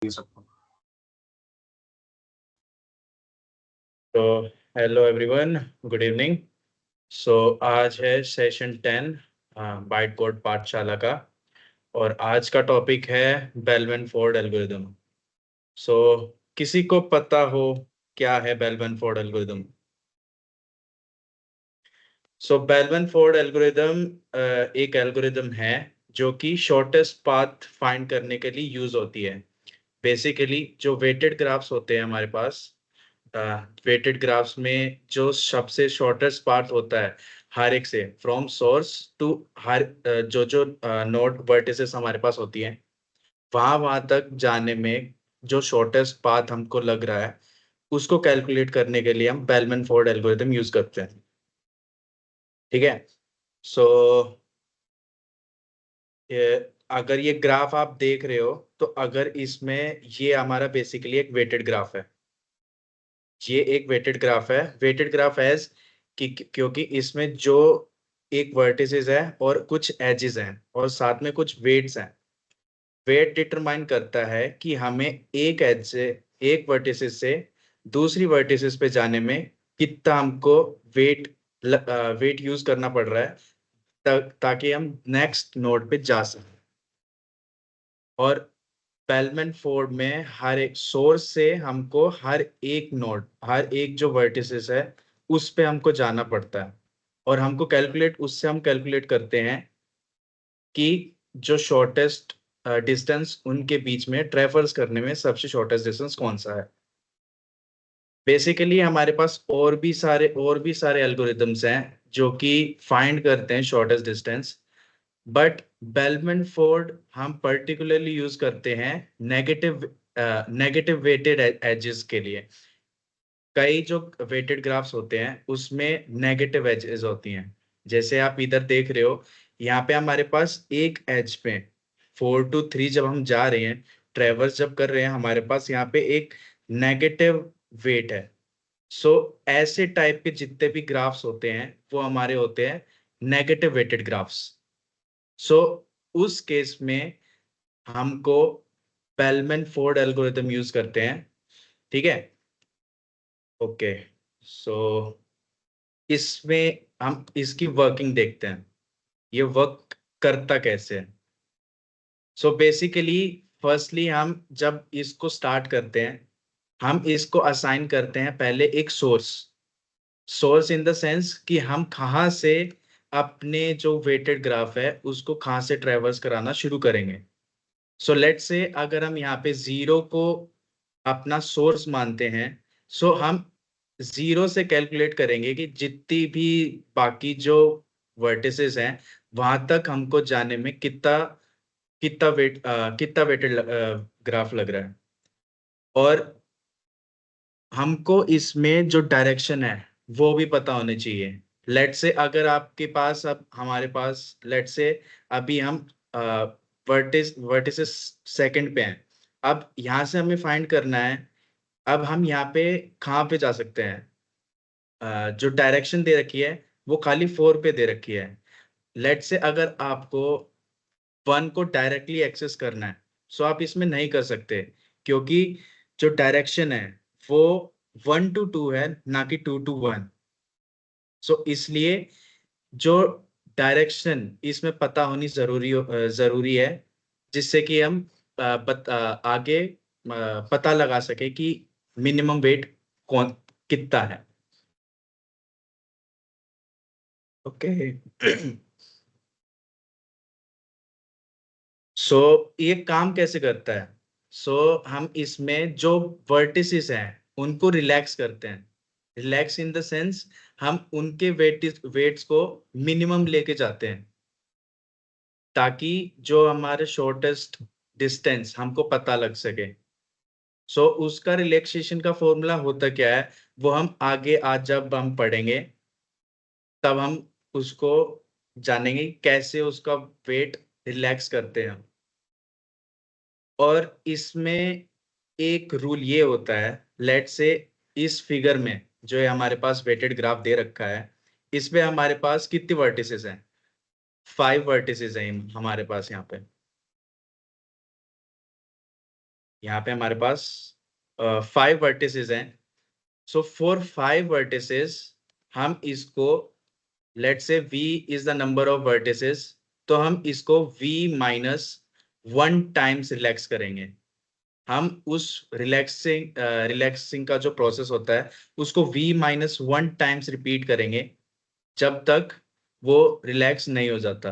दे सकता हूँ। तो हेलो एवरीवन, गुड इवनिंग। सो आज है सेशन 10 बाइट कोड पाठशाला का। और आज का टॉपिक है बेलमैन फोर्ड एल्गोरिदम। सो किसी को पता हो क्या है बेलमैन फोर्ड एल्गोरिदम? सो बेलमैन फोर्ड एल्गोरिदम एक एल्गोरिदम है जो कि शॉर्टेस्ट पाथ फाइंड करने के लिए यूज होती है। बेसिकली जो वेटेड ग्राफ्स होते हैं हमारे पास, वेटेड ग्राफ्स में जो सबसे शॉर्टेस्ट पाथ होता है हर एक से, फ्रॉम सोर्स टू हर जो जो नोड वर्टिसेस हमारे पास होती हैं, वहां तक जाने में जो शॉर्टेस्ट पाथ हमको लग रहा है उसको कैलकुलेट करने के लिए हम बेलमैन फोर्ड एल्गोरिदम यूज करते हैं। ठीक है। सो अगर ये ग्राफ आप देख रहे हो तो अगर इसमें ये हमारा बेसिकली एक वेटेड ग्राफ है, ये एक वेटेड ग्राफ है। वेटेड ग्राफ एज कि क्योंकि इसमें जो एक वर्टिसेस है और कुछ एजेस हैं और साथ में कुछ वेट्स हैं। वेट डिटरमाइन करता है कि हमें एक एज से, एक वर्टिसेस से दूसरी वर्टिसेस पे जाने में कितना हमको वेट वेट यूज करना पड़ रहा है ताकि हम नेक्स्ट नोड पे जा सकें। और बेलमैन फोर्ड में हर एक सोर्स से हमको हर एक नोड, हर एक जो वर्टिसेस है उस पे हमको जाना पड़ता है। और हमको कैलकुलेट, उससे हम कैलकुलेट करते हैं कि जो शॉर्टेस्ट डिस्टेंस उनके बीच में ट्रेवर्स करने में सबसे शॉर्टेस्ट डिस्टेंस कौन सा है। बेसिकली हमारे पास और भी सारे एल्गोरिदम्स हैं जो कि फाइंड करते हैं shortest distance. But bellman Ford हम पर्टिकुलरली यूज करते हैं नेगेटिव नेगेटिव वेटेड एजेस के लिए। कई जो वेटेड ग्राफ्स होते हैं उसमें नेगेटिव एजेस होती हैं। जैसे आप इधर देख रहे हो, यहाँ पे हमारे पास एक एज पे 4 to 3 जब हम जा रहे हैं, ट्रेवर्स जब कर रहे हैं, हमारे पास यहाँ पे एक नेगेटिव वेट है। सो ऐसे टाइप के जितने भी ग्राफ्स होते हैं वो हमारे होते हैं नेगेटिव वेटेड ग्राफ्स। सो उस केस में हमको बेलमैन फोर्ड एल्गोरिथम यूज करते हैं। ठीक है। ओके। सो इसमें हम इसकी वर्किंग देखते हैं, ये वर्क करता कैसे है। सो बेसिकली फर्स्टली हम जब इसको स्टार्ट करते हैं, हम इसको असाइन करते हैं पहले एक source. Source in the sense कि हम कहाँ से अपने जो वेटेड ग्राफ है उसको कहाँ से ट्रेवर्स कराना शुरू करेंगे। सो लेट से अगर हम यहाँ पे जीरो को अपना सोर्स मानते हैं, सो हम जीरो से कैलकुलेट करेंगे कि जितनी भी बाकी जो वर्टिसेस हैं वहां तक हमको जाने में कितना कितना वेटेड ग्राफ लग रहा है। और हमको इसमें जो डायरेक्शन है वो भी पता होने चाहिए। लेट से अगर आपके पास, अब हमारे पास लेट से अभी हम वर्टिसेस सेकंड पे हैं। अब यहाँ से हमें फाइंड करना है, अब हम यहाँ पे कहाँ पे जा सकते हैं। जो डायरेक्शन दे रखी है वो खाली 4 पे दे रखी है। लेट से अगर आपको 1 को डायरेक्टली एक्सेस करना है, सो आप इसमें नहीं कर सकते क्योंकि जो डायरेक्शन है वो 1 to 2 है, ना कि 2 to 1। सो इसलिए जो डायरेक्शन इसमें पता होनी जरूरी है, जिससे कि हम आगे पता लगा सके कि मिनिमम वेट कौन कितना है। ओके। सो ये काम कैसे करता है? सो हम इसमें जो वर्टिसेस हैं उनको रिलैक्स करते हैं। रिलैक्स इन द सेंस हम उनके वेट्स को मिनिमम लेके जाते हैं ताकि जो हमारे शॉर्टेस्ट डिस्टेंस हमको पता लग सके। सो उसका रिलैक्सेशन का फॉर्मूला होता क्या है वो हम आगे आज जब हम पढ़ेंगे तब हम उसको जानेंगे कैसे उसका वेट रिलैक्स करते हैं। और इसमें एक रूल ये होता है, लेट से इस फिगर में जो है हमारे पास वेटेड ग्राफ दे रखा है, इसमें हमारे पास कितनी वर्टिसेस हैं? 5 वर्टिसेस हैं हमारे पास यहाँ पे। यहाँ पे हमारे पास 5 वर्टिसेस हैं। सो फॉर 5 वर्टिसेस हम इसको, लेट से v is the number of vertices, तो हम इसको v माइनस 1 टाइम्स रिलैक्स करेंगे। हम उस रिलैक्सिंग का जो प्रोसेस होता है उसको v माइनस 1 टाइम्स रिपीट करेंगे जब तक वो रिलैक्स नहीं हो जाता।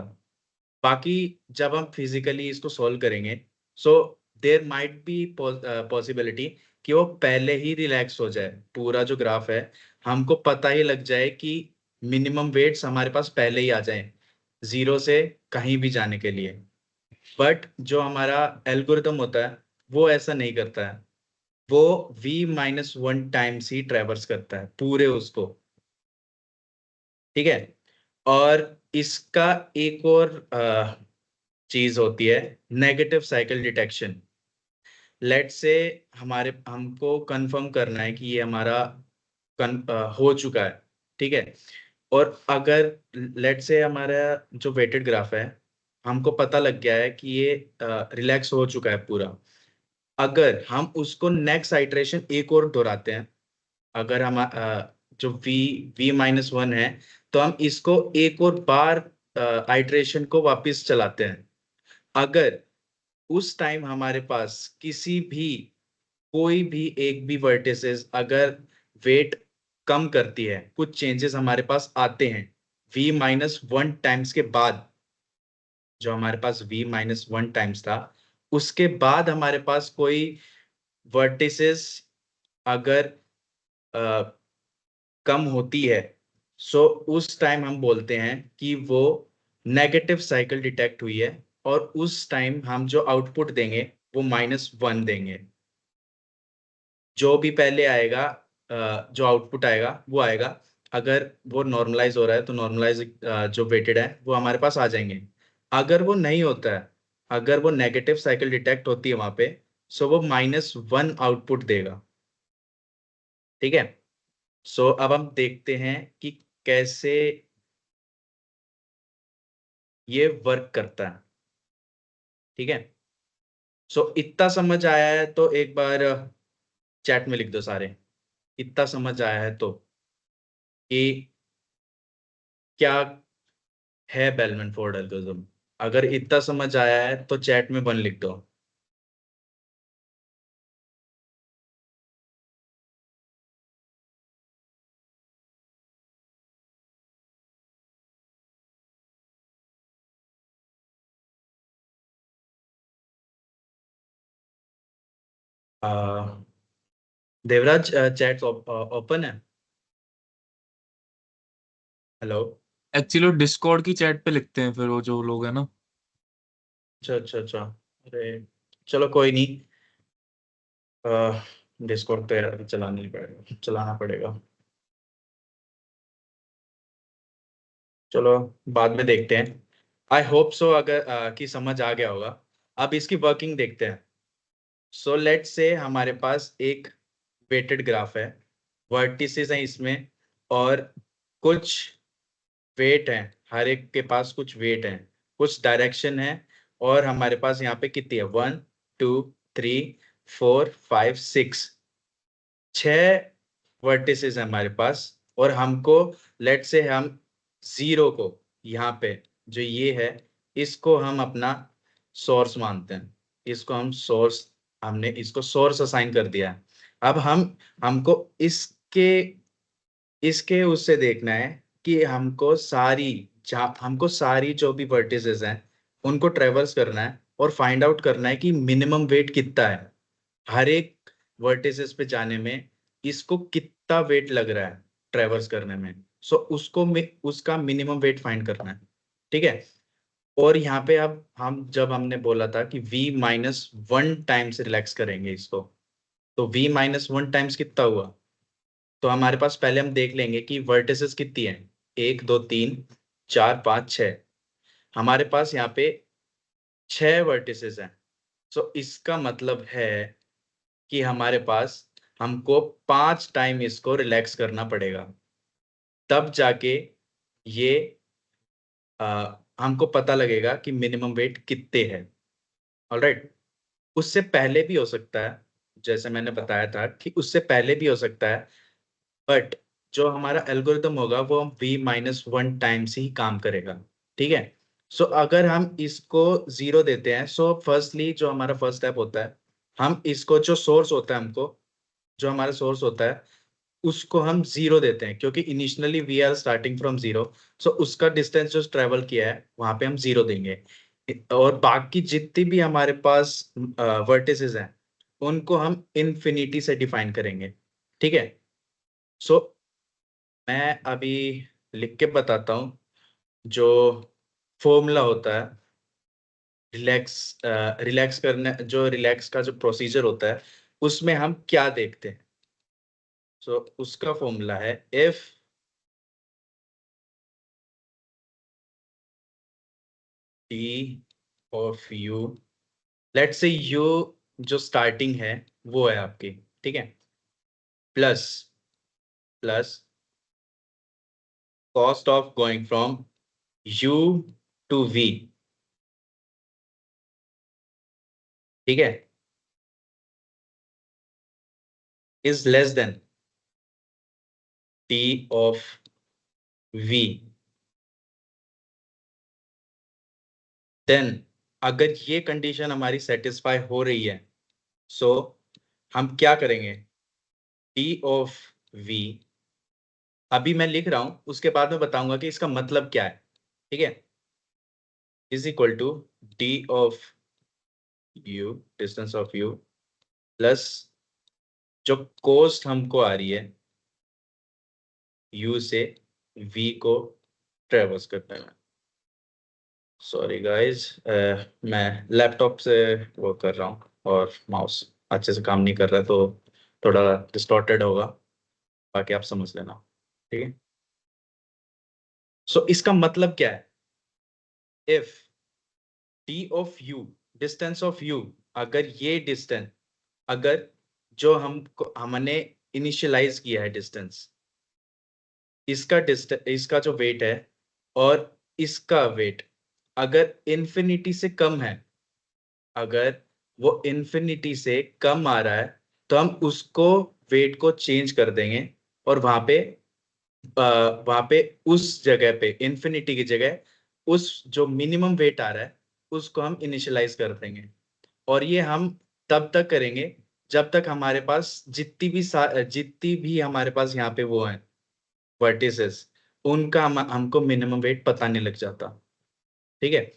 बाकी जब हम फिजिकली इसको सॉल्व करेंगे, so there might be possibility कि वो पहले ही रिलैक्स हो जाए। पूरा जो ग्राफ है हमको पता ही लग जाए कि मिनिमम वेट्स हमारे पास पहले ही आ जाए जीरो से कहीं भी जाने के लिए। बट जो हमारा एल्गोरिथम होता है वो ऐसा नहीं करता है, वो v माइनस 1 टाइम्स ही ट्रेवर्स करता है पूरे उसको। ठीक है। और इसका एक और चीज होती है नेगेटिव साइकिल डिटेक्शन। लेट से हमारे हमको कंफर्म करना है कि ये हमारा हो चुका है। ठीक है। और अगर लेट से हमारा जो वेटेड ग्राफ है हमको पता लग गया है कि ये रिलैक्स हो चुका है पूरा, अगर हम उसको नेक्स्ट आइट्रेशन एक और दोहराते हैं, अगर हम जो v माइनस 1 है तो हम इसको एक और बार आइट्रेशन को वापस चलाते हैं। अगर उस टाइम हमारे पास किसी भी कोई भी एक भी वर्टिसेस अगर वेट कम करती है, कुछ चेंजेस हमारे पास आते हैं v माइनस 1 टाइम्स के बाद, जो हमारे पास v माइनस 1 टाइम्स था उसके बाद हमारे पास कोई वर्टिसेस अगर कम होती है, सो उस टाइम हम बोलते हैं कि वो नेगेटिव साइकिल डिटेक्ट हुई है, और उस टाइम हम जो आउटपुट देंगे वो -1 देंगे। जो भी पहले आएगा जो आउटपुट आएगा वो आएगा। अगर वो नॉर्मलाइज हो रहा है तो नॉर्मलाइज जो वेटेड है वो हमारे पास आ जाएंगे। अगर वो नहीं होता है, अगर वो नेगेटिव साइकिल डिटेक्ट होती है वहां पे, सो वो -1 आउटपुट देगा। ठीक है। सो अब हम देखते हैं कि कैसे ये वर्क करता है। ठीक है। सो इतना समझ आया है तो एक बार चैट में लिख दो सारे, इतना समझ आया है तो, कि क्या है बेलमैन फोर्ड एल्गोरिथम। अगर इतना समझ आया है तो चैट में 1 लिख दो। आ, देवराज, चैट ओपन है? हेलो। एक्चुअली डिस्कॉर्ड की चैट पे लिखते हैं फिर वो जो लोग हैं ना। अच्छा अच्छा अच्छा। अरे चलो कोई नहीं, डिस्कॉर्ड तो यार चलाना ही पड़ेगा, चलाना पड़ेगा। चलो बाद में देखते हैं। आई होप सो अगर कि समझ आ गया होगा। अब इसकी वर्किंग देखते हैं। सो लेट से हमारे पास एक वेटेड ग्राफ है, वर्टिसेस हैं इसमें, और कुछ वेट हैं, हर एक के पास कुछ वेट हैं, कुछ डायरेक्शन है। और हमारे पास यहाँ पे कितनी है, 1 2 3 4 5 6, 6 वर्टिसेस है हमारे पास। और हमको लेट से हम जीरो को यहाँ पे जो ये है इसको हम अपना सोर्स मानते हैं। इसको हम सोर्स, हमने इसको सोर्स असाइन कर दिया है। अब हमको इसके इसके उससे देखना है कि हमको सारी जो भी वर्टिसेस हैं उनको ट्रेवर्स करना है और फाइंड आउट करना है कि मिनिमम वेट कितना है हर एक वर्टिसेस पे जाने में, इसको कितना वेट लग रहा है ट्रेवर्स करने में। सो उसका मिनिमम वेट फाइंड करना है। ठीक है। और यहाँ पे अब हम जब हमने बोला था कि v माइनस 1 टाइम्स रिलैक्स करेंगे इसको, तो v माइनस 1 टाइम्स कितना हुआ, तो हमारे पास पहले हम देख लेंगे कि वर्टिसेस कितनी है, 1 2 3 4 5 6। हमारे पास यहाँ पे 6 वर्टिसेस हैं। सो इसका मतलब है कि हमारे पास हमको 5 टाइम इसको रिलैक्स करना पड़ेगा, तब जाके ये हमको पता लगेगा कि मिनिमम वेट कितने है। ऑलराइट। उससे पहले भी हो सकता है, जैसे मैंने बताया था कि उससे पहले भी हो सकता है, बट जो हमारा एल्गोरिदम होगा वो v-1 टाइम्स ही काम करेगा। ठीक है। सो अगर हम इसको 0 देते हैं, सो फर्स्टली जो हमारा फर्स्ट स्टेप होता है, हम इसको जो सोर्स होता है, हमको जो हमारा सोर्स होता है उसको हम 0 देते हैं, क्योंकि initially we are starting from 0। So उसका डिस्टेंस जो ट्रेवल किया है वहां पे हम 0 देंगे, और बाकी जितनी भी हमारे पास वर्टिसेस हैं उनको हम इन्फिनिटी से डिफाइन करेंगे। ठीक है। सो मैं अभी लिख के बताता हूँ जो फॉर्मूला होता है रिलैक्स, रिलैक्स करने, जो रिलैक्स का जो प्रोसीजर होता है उसमें हम क्या देखते हैं। सो उसका फॉर्मूला है if T of U, let's say U जो स्टार्टिंग है वो है आपकी, ठीक है, plus plus cost of going from U to V. ठीक है, is less than T of V. Then अगर ये कंडीशन हमारी सेटिस्फाई हो रही है, सो हम क्या करेंगे, टी ऑफ वी, अभी मैं लिख रहा हूं उसके बाद में बताऊंगा कि इसका मतलब क्या है। ठीक है, is equal to D of U, distance of U, plus जो कोस्ट हमको आ रही है यू से वी को ट्रेवर्स करने में। सॉरी गाइस, मैं लैपटॉप से वो कर रहा हूँ और माउस अच्छे से काम नहीं कर रहा है, तो थोड़ा डिस्टॉर्टेड होगा, बाकी आप समझ लेना। ठीक है। सो इसका मतलब क्या है, if T of U, distance of you, अगर ये डिस्टेंस, अगर जो हमको हमने इनिशियलाइज किया है डिस्टेंस, इसका डिस्टेंस, इसका जो वेट है और इसका वेट अगर इन्फिनिटी से कम है, अगर वो इन्फिनिटी से कम आ रहा है, तो हम उसको वेट को चेंज कर देंगे, और वहां पे उस जगह पे इन्फिनिटी की जगह उस जो मिनिमम वेट आ रहा है उसको हम इनिशियलाइज कर देंगे। और ये हम तब तक करेंगे जब तक हमारे पास जितनी भी हमारे पास यहाँ पे वो है वर्टिसेस, उनका हमको मिनिमम वेट पता नहीं लग जाता। ठीक है।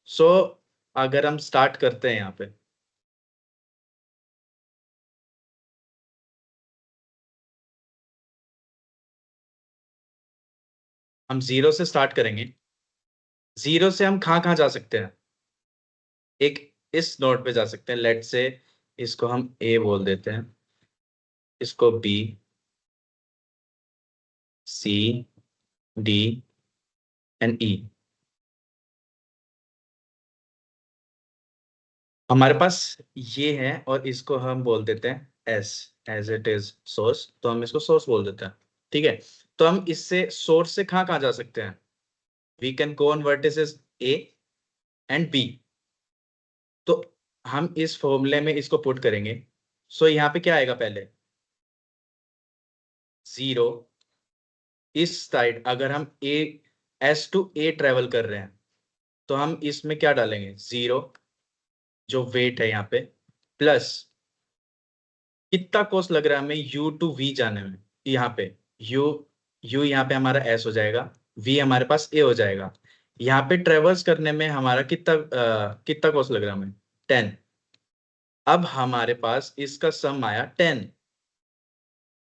सो अगर हम स्टार्ट करते हैं यहाँ पे, हम 0 से स्टार्ट करेंगे। 0 से हम कहाँ कहाँ जा सकते हैं, एक इस नोट पे जा सकते हैं, लेट से इसको हम ए बोल देते हैं, इसको बी, सी, डी एंड ई। हमारे पास ये है और इसको हम बोल देते हैं S, as it is source, तो हम इसको सोर्स बोल देते हैं। ठीक है। तो हम इससे सोर्स से कहाँ कहाँ जा सकते हैं, we can go on vertices A and B. तो हम इस फॉर्मूले में इसको पुट करेंगे। सो यहाँ पे क्या आएगा, पहले 0, इस साइड अगर हम ए, एस टू ए ट्रेवल कर रहे हैं, तो हम इसमें क्या डालेंगे, 0 जो वेट है यहाँ पे, प्लस कितना कॉस्ट लग रहा है हमें यू टू वी जाने में, यहाँ पे यू, यू यहाँ पे हमारा एस हो जाएगा, वी हमारे पास ए हो जाएगा। यहाँ पे ट्रेवर्स करने में हमारा कितना कॉस्ट लग रहा है हमें, 10। अब हमारे पास इसका सम आया 10।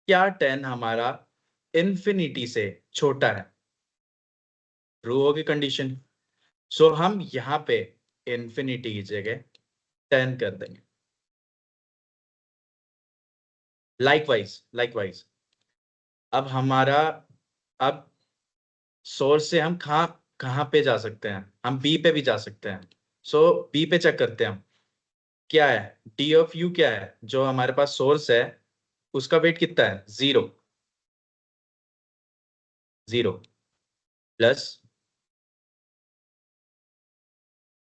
क्या 10 हमारा इन्फिनिटी से छोटा है, ट्रू होगी कंडीशन। सो हम यहाँ पे इन्फिनिटी की जगह 10 कर देंगे। लाइकवाइज लाइकवाइज अब हमारा, अब सोर्स से हम कहाँ कहाँ पे जा सकते हैं, हम बी पे भी जा सकते हैं। सो बी पे चेक करते हैं हम, क्या है, डी ऑफ यू क्या है, जो हमारे पास सोर्स है उसका वेट कितना है, 0, 0 प्लस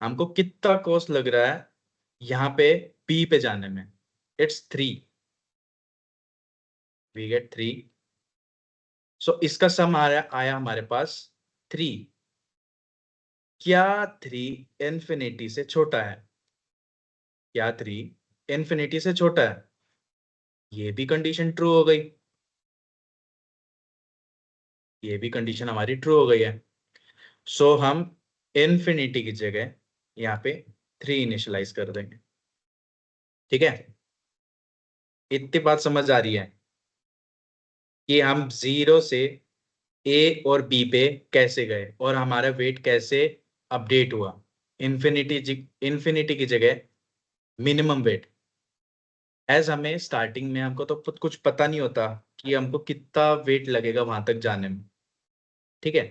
हमको कितना कॉस्ट लग रहा है यहाँ पे बी पे जाने में, इट्स 3, वी गेट 3। सो इसका सम आया हमारे पास 3। क्या 3 इन्फिनिटी से छोटा है? क्या 3 इन्फिनिटी से छोटा है? ये भी कंडीशन ट्रू हो गई, ये भी कंडीशन हमारी ट्रू हो गई है। सो हम इन्फिनिटी की जगह यहाँ पे 3 इनिशियलाइज कर देंगे। ठीक है, इतनी बात समझ आ रही है कि हम 0 से ए और बी पे कैसे गए और हमारा वेट कैसे अपडेट हुआ। इन्फिनिटी की जगह मिनिमम वेट। एज हमें स्टार्टिंग में हमको तो कुछ पता नहीं होता कि हमको कितना वेट लगेगा वहां तक जाने में। ठीक है,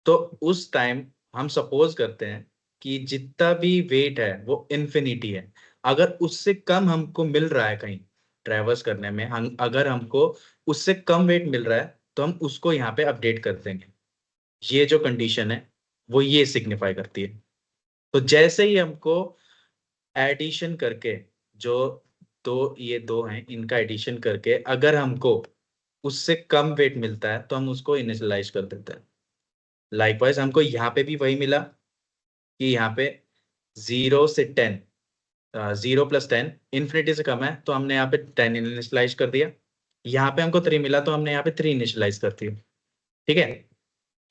तो उस टाइम हम सपोज करते हैं कि जितना भी वेट है वो इन्फिनिटी है। अगर उससे कम हमको मिल रहा है कहीं ट्रेवर्स करने में, हम अगर हमको उससे कम वेट मिल रहा है तो हम उसको यहाँ पे अपडेट कर देंगे। ये जो कंडीशन है वो ये सिग्निफाई करती है। तो जैसे ही हमको एडिशन करके, जो ये दो हैं इनका एडिशन करके अगर हमको उससे कम वेट मिलता है तो हम उसको इनिशियलाइज कर देते हैं। लाइकवाइज हमको यहाँ पे भी वही मिला कि यहाँ पे 0 से 10, 0 + 10 इन्फिनिटी से कम है तो हमने यहाँ पे 10 इनिशियलाइज कर दिया। यहाँ पे हमको 3 मिला तो हमने यहाँ पे 3 इनिशियलाइज कर दिया। ठीक है,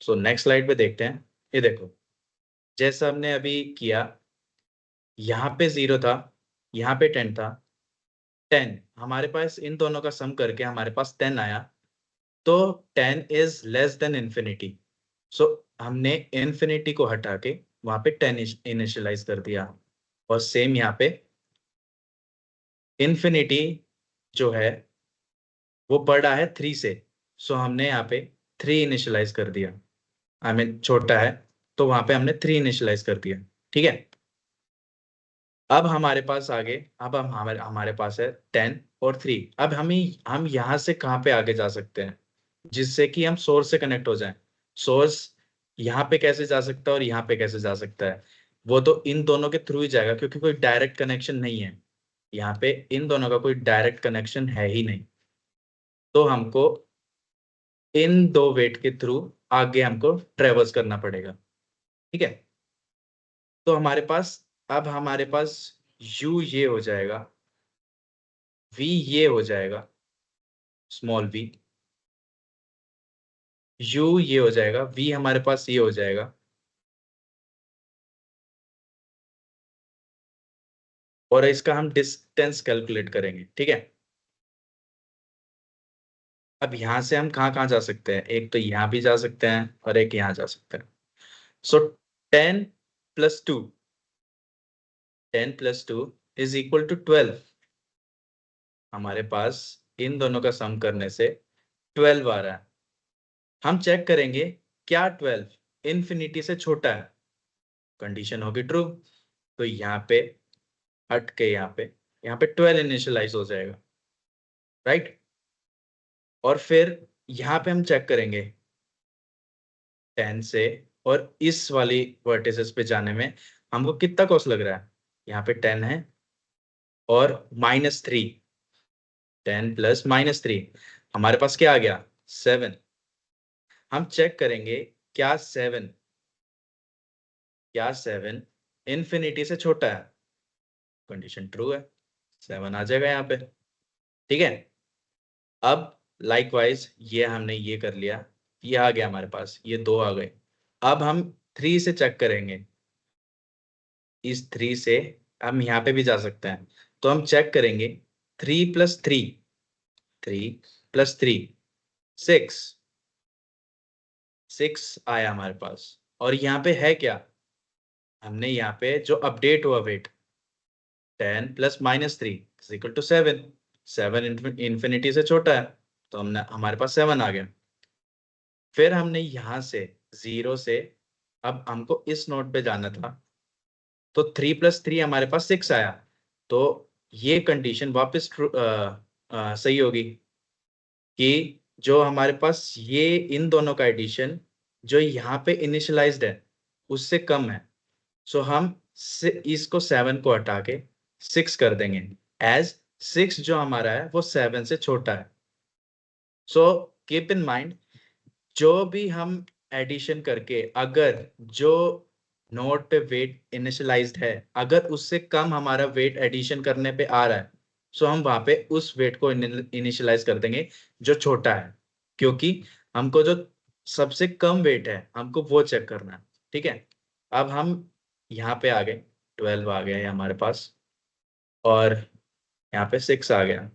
सो नेक्स्ट स्लाइड पे देखते हैं। ये देखो, जैसा हमने अभी किया, यहाँ पे 0 था, यहाँ पे 10 था। 10 हमारे पास इन दोनों का सम करके हमारे पास 10 आया, तो 10 इज लेस देन इन्फिनिटी। सो हमने इन्फिनिटी को हटा के वहां पे 10 इनिशियलाइज कर दिया। और सेम यहाँ पे इन्फिनिटी जो है वो बड़ा है 3 से, सो हमने यहाँ पे 3 इनिशियलाइज कर दिया। आई मीन छोटा है तो वहां पे हमने 3 इनिशियलाइज कर दिया। ठीक है, अब हमारे पास आगे, अब हम हमारे हमारे पास है 10 और 3। अब हम यहाँ से कहाँ पे आगे जा सकते हैं जिससे कि हम सोर्स से कनेक्ट हो जाएं। सोर्स यहाँ पे कैसे जा सकता है और यहाँ पे कैसे जा सकता है? वो तो इन दोनों के थ्रू ही जाएगा क्योंकि कोई डायरेक्ट कनेक्शन नहीं है यहाँ पे, इन दोनों का कोई डायरेक्ट कनेक्शन है ही नहीं। तो हमको इन दो वेट के थ्रू आगे हमको ट्रेवर्स करना पड़ेगा। ठीक है, तो हमारे पास, अब हमारे पास u ये हो जाएगा, v ये हो जाएगा, स्मॉल v, u ये हो जाएगा, v हमारे पास ये हो जाएगा, और इसका हम डिस्टेंस कैलकुलेट करेंगे। ठीक है, अब यहां से हम कहाँ कहाँ जा सकते हैं? एक तो यहाँ भी जा सकते हैं और एक यहाँ जा सकते हैं। सो 10 + 2, 10 + 2 इज इक्वल टू 12। हमारे पास इन दोनों का सम करने से 12 आ रहा है। हम चेक करेंगे क्या 12 इन्फिनिटी से छोटा है? कंडीशन होगी ट्रू, तो यहाँ पे हट के यहाँ पे 12 इनिशियलाइज हो जाएगा, राइट। और फिर यहाँ पे हम चेक करेंगे 10 से, और इस वाली वर्टिसेस पे जाने में हमको कितना कॉस्ट लग रहा है? यहाँ पे 10 है और -3, 10 + -3, हमारे पास क्या आ गया? 7। हम चेक करेंगे क्या 7 इन्फिनिटी से छोटा है? कंडीशन ट्रू है, 7 आ जाएगा यहाँ पे। ठीक है, अब लाइकवाइज ये हमने ये कर लिया, ये आ गया हमारे पास, ये 2 आ गए। अब हम 3 से चेक करेंगे, इस 3 से हम यहाँ पे भी जा सकते हैं, तो हम चेक करेंगे 3 + 3, 3 + 3 6, 6 आया हमारे पास। और यहाँ पे है क्या? हमने यहाँ पे जो अपडेट हुआ वेट 10 + -3 = 7, 7 इन्फिनिटी से छोटा है तो हमने हमारे पास 7 आ गया। फिर हमने यहाँ से 0 से, अब हमको इस नोट पे जाना था, तो 3 + 3 हमारे पास 6 आया, तो ये कंडीशन वापस सही होगी कि जो हमारे पास ये इन दोनों का एडिशन जो यहाँ पे इनिशियलाइज्ड है उससे कम है। सो हम इसको 7 को हटा के 6 कर देंगे, एज 6 जो हमारा है वो 7 से छोटा है। सो कीप इन माइंड, जो भी हम एडिशन करके अगर जो नोट पे वेट इनिशियलाइज्ड है, अगर उससे कम हमारा वेट एडिशन करने पे आ रहा है, सो हम वहां पे उस वेट को इनिशियलाइज कर देंगे जो छोटा है, क्योंकि हमको जो सबसे कम वेट है हमको वो चेक करना है। ठीक है, अब हम यहाँ पे आ गए, 12 आ गया है हमारे पास, और यहाँ पे 6 आ गया।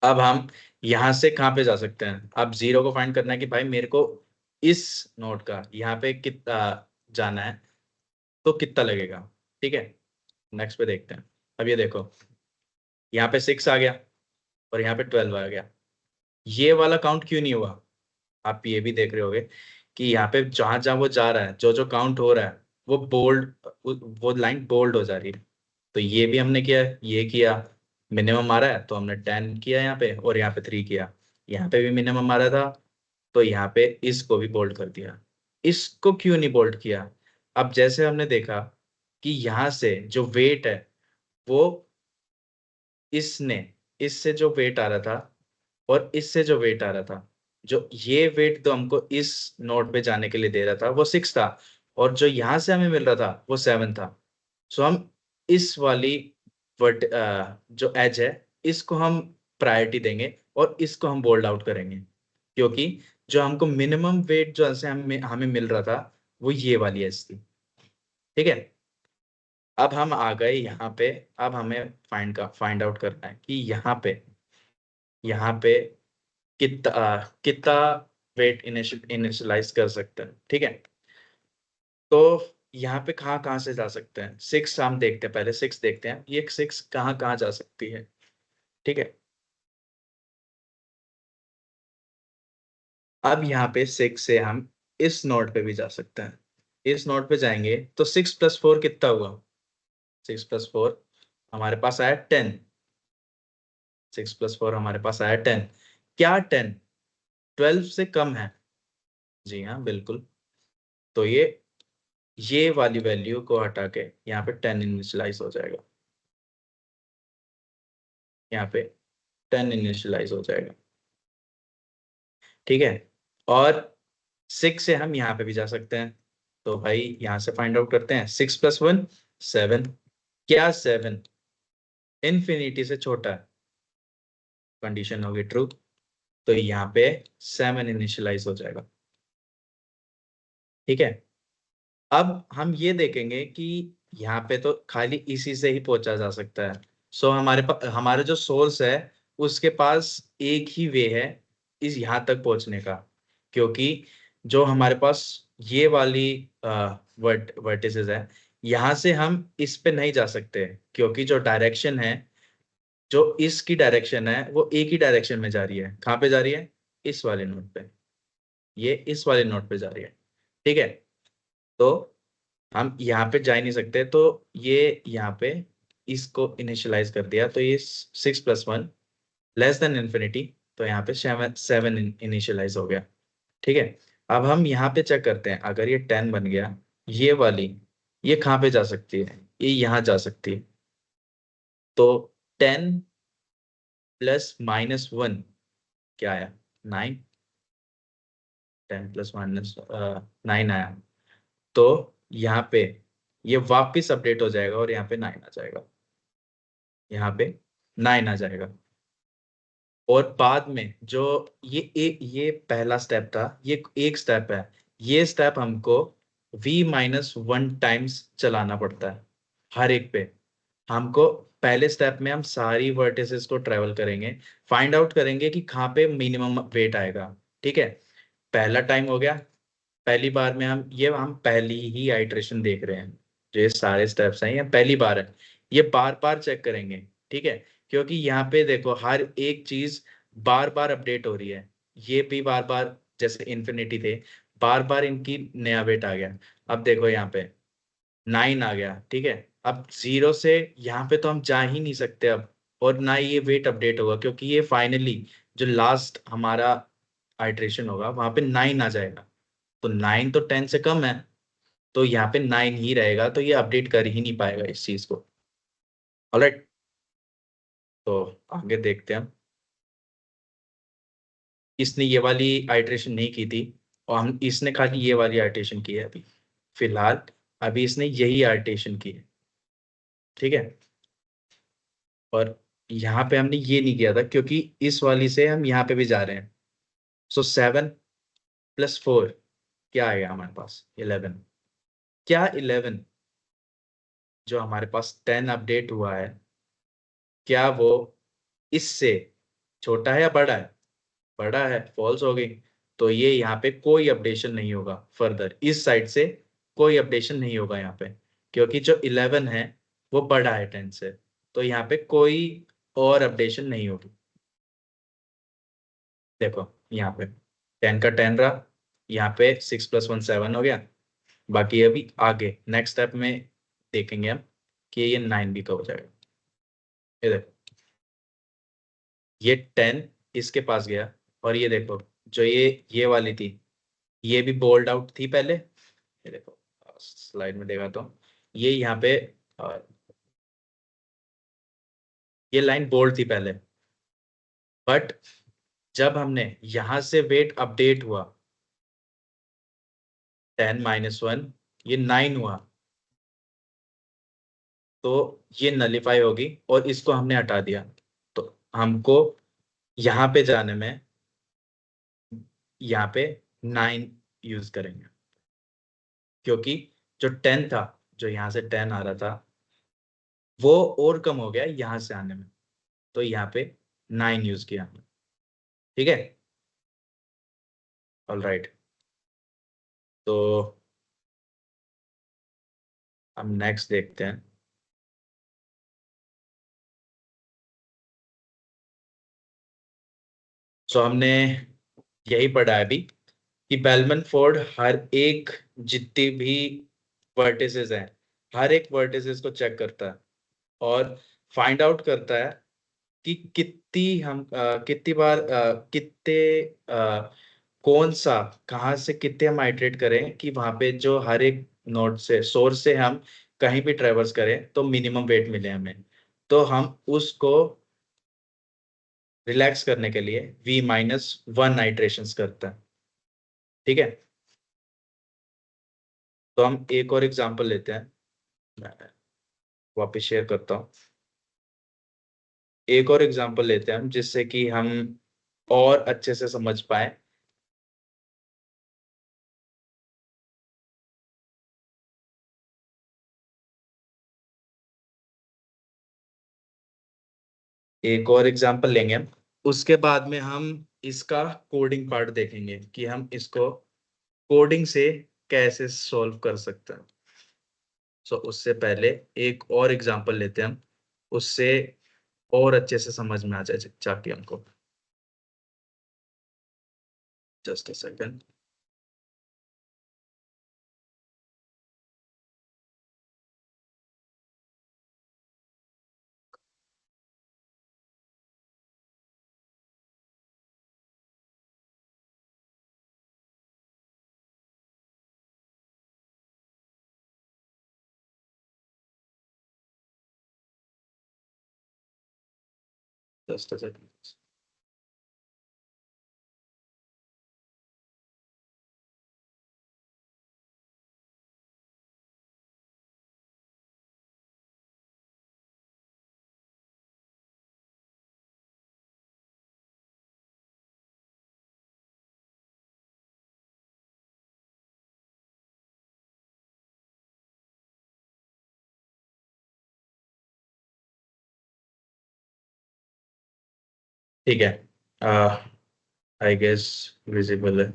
अब हम यहाँ से कहाँ पे जा सकते हैं, अब जीरो को फाइंड करना है कि भाई मेरे को इस नोट का यहाँ पे कितना जाना है, तो कितना लगेगा। ठीक है, नेक्स्ट पे देखते हैं। अब ये देखो, यहाँ पे 6 आ गया और यहाँ पे 12 आ गया, ये वाला काउंट क्यों नहीं हुआ? आप ये भी देख रहे होगे कि यहाँ पे जहां जहां वो जा रहा है, जो जो काउंट हो रहा है, वो बोल्ड, वो लाइन बोल्ड हो जा रही है। तो ये भी हमने किया, ये किया, मिनिमम आ रहा है तो हमने 10 किया यहाँ पे, और यहाँ पे 3 किया। यहाँ पे भी मिनिमम आ रहा था, तो यहाँ पे इसको भी बोल्ड कर दिया। इसको क्यों नहीं बोल्ड किया? अब जैसे हमने देखा कि यहाँ से जो वेट है वो इसने, इससे जो वेट आ रहा था और इससे जो वेट आ रहा था, जो ये वेट तो हमको इस नोट पे जाने के लिए दे रहा था वो 6 था, और जो यहाँ से हमें मिल रहा था वो 7 था। सो हम इस वाली वर्ट जो एज है, इसको हम प्रायोरिटी देंगे और इसको हम बोल्ड आउट करेंगे, क्योंकि जो हमको मिनिमम वेट जो से हमें हमें मिल रहा था वो ये वाली एज थी। ठीक है, अब हम आ गए यहाँ पे। अब हमें फाइंड आउट करना है कि यहाँ पे कितना वेट इनिशियलाइज कर सकते हैं। ठीक है, तो यहाँ पे कहाँ कहाँ से जा सकते हैं? 6 हम देखते हैं, पहले 6 देखते हैं, ये 6 कहाँ कहाँ जा सकती है। ठीक है, अब यहाँ पे 6 से हम इस नोड पे भी जा सकते हैं। इस नोड पे जाएंगे तो 6 + 4 कितना हुआ? 6 + 4 हमारे पास आया 10। 6 + 4 हमारे पास आया 10। क्या 10 12 से कम है? जी हाँ, बिल्कुल। तो ये वाली वैल्यू को हटा के यहाँ पे 10 इनिशियलाइज हो जाएगा, यहाँ पे 10 इनिशियलाइज हो जाएगा। ठीक है, और 6 से हम यहाँ पे भी जा सकते हैं। तो भाई यहाँ से फाइंड आउट करते हैं, 6 + 1 7। क्या 7 इन्फिनिटी से छोटा है? कंडीशन होगी ट्रू, तो यहाँ पे 7 इनिशियलाइज हो जाएगा। ठीक है, अब हम ये देखेंगे कि यहाँ पे तो खाली इसी से ही पहुंचा जा सकता है। सो हमारे पास, हमारे जो सोर्स है उसके पास एक ही वे है इस यहाँ तक पहुंचने का, क्योंकि जो हमारे पास ये वाली वर्टिसेस है, यहाँ से हम इस पे नहीं जा सकते, क्योंकि जो डायरेक्शन है, जो इसकी डायरेक्शन है वो एक ही डायरेक्शन में जा रही है। कहाँ पे जा रही है? इस वाले नोट पे, ये इस वाले नोट पे जा रही है। ठीक है, तो हम यहाँ पे जा ही नहीं सकते, तो ये यहाँ पे इसको इनिशियलाइज कर दिया, तो ये 6 + 1 < तो यहाँ पे 7 इनिशियलाइज हो गया। ठीक है, अब हम यहाँ पे चेक करते हैं, अगर ये 10 बन गया, ये वाली ये कहाँ पे जा सकती है? ये यहाँ जा सकती है। तो 10 + -1 क्या आया? 9। 10 + -9 आया, तो यहाँ पे ये वापस अपडेट हो जाएगा और यहाँ पे 9 आ जाएगा, यहाँ पे 9 आ जाएगा। और बाद में जो ये पहला स्टेप था, ये एक स्टेप है, ये स्टेप हमको v-1 टाइम्स चलाना पड़ता है हर एक पे। हमको पहले स्टेप में हम सारी वर्टिसेस को ट्रेवल करेंगे, फाइंड आउट करेंगे कि कहाँ पे मिनिमम वेट आएगा। ठीक है, पहला टाइम हो गया, पहली बार में हम पहली ही आइट्रेशन देख रहे हैं, जो ये सारे स्टेप्स हैं ये पहली बार है, ये बार बार चेक करेंगे। ठीक है, क्योंकि यहाँ पे देखो हर एक चीज बार बार अपडेट हो रही है, ये भी बार बार, जैसे इन्फिनिटी थे, बार बार इनकी नया वेट आ गया। अब देखो यहाँ पे 9 आ गया। ठीक है, अब 0 से यहाँ पे तो हम जा ही नहीं सकते अब, और ना ये वेट अपडेट होगा, क्योंकि ये फाइनली जो लास्ट हमारा आइट्रेशन होगा वहां पे 9 आ जाएगा। तो 9 तो 10 से कम है, तो यहाँ पे 9 ही रहेगा, तो ये अपडेट कर ही नहीं पाएगा इस चीज को। ऑलराइट, तो आगे देखते हैं हम। इसने ये वाली आइट्रेशन नहीं की थी, और हम इसने खाली ये वाली आइट्रेशन की है अभी फिलहाल। अभी इसने यही आइट्रेशन की है, ठीक है। और यहाँ पे हमने ये नहीं किया था, क्योंकि इस वाली से हम यहाँ पे भी जा रहे हैं। सो 7 + 4 क्या आएगा हमारे पास? 11। क्या 11 जो हमारे पास 10 अपडेट हुआ है, क्या वो इससे छोटा है या बड़ा है? बड़ा है, फॉल्स हो गई। तो ये यहाँ पे कोई अपडेशन नहीं होगा फर्दर, इस साइड से कोई अपडेशन नहीं होगा यहाँ पे, क्योंकि जो 11 है वो बड़ा है 10 से। तो यहाँ पे कोई और अपडेशन नहीं होगी। देखो यहाँ पे 10 का 10 रहा, यहाँ पे 6 + 1 7 हो गया। बाकी अभी आगे नेक्स्ट स्टेप में देखेंगे हम कि ये 9 भी कब हो जाएगा। ये देखो, ये 10 इसके पास गया, और ये देखो जो ये वाली थी, ये भी बोल्ड आउट थी पहले। ये देखो स्लाइड में देखा तो ये यहाँ पे अ, ये लाइन बोल्ड थी पहले, बट जब हमने यहां से वेट अपडेट हुआ 10 - 1, ये 9 हुआ, तो ये नलीफाई होगी और इसको हमने हटा दिया। तो हमको यहाँ पे जाने में यहाँ पे 9 यूज करेंगे, क्योंकि जो 10 था, जो यहाँ से 10 आ रहा था, वो और कम हो गया यहाँ से आने में। तो यहाँ पे 9 यूज किया हमने, ठीक है। ऑल राइट, तो हम नेक्स्ट देखते हैं। सो हमने यही पढ़ा है अभी कि बेलमन फोर्ड हर एक जितनी भी वर्टिसेस हैं, हर एक वर्टिसेस को चेक करता है और फाइंड आउट करता है कि कितनी बार कितने कौन सा कहाँ से कितने हम आइटरेट करें कि वहां पे जो हर एक नोड से सोर्स से हम कहीं भी ट्रेवर्स करें तो मिनिमम वेट मिले हमें। तो हम उसको रिलैक्स करने के लिए V - 1 आइट्रेशंस करते हैं, ठीक है। तो हम एक और एग्जांपल लेते हैं, मैं वापस शेयर करता हूँ। एक और एग्जांपल लेते हैं हम, जिससे कि हम और अच्छे से समझ पाए। एक और एग्जांपल लेंगे हम, उसके बाद में हम इसका कोडिंग पार्ट देखेंगे कि हम इसको कोडिंग से कैसे सॉल्व कर सकते हैं। सो उससे पहले एक और एग्जांपल लेते हैं हम, उससे और अच्छे से समझ में आ जाए जाके हमको। Just a second. Just a second. ठीक है, आई गेस विजिबल है।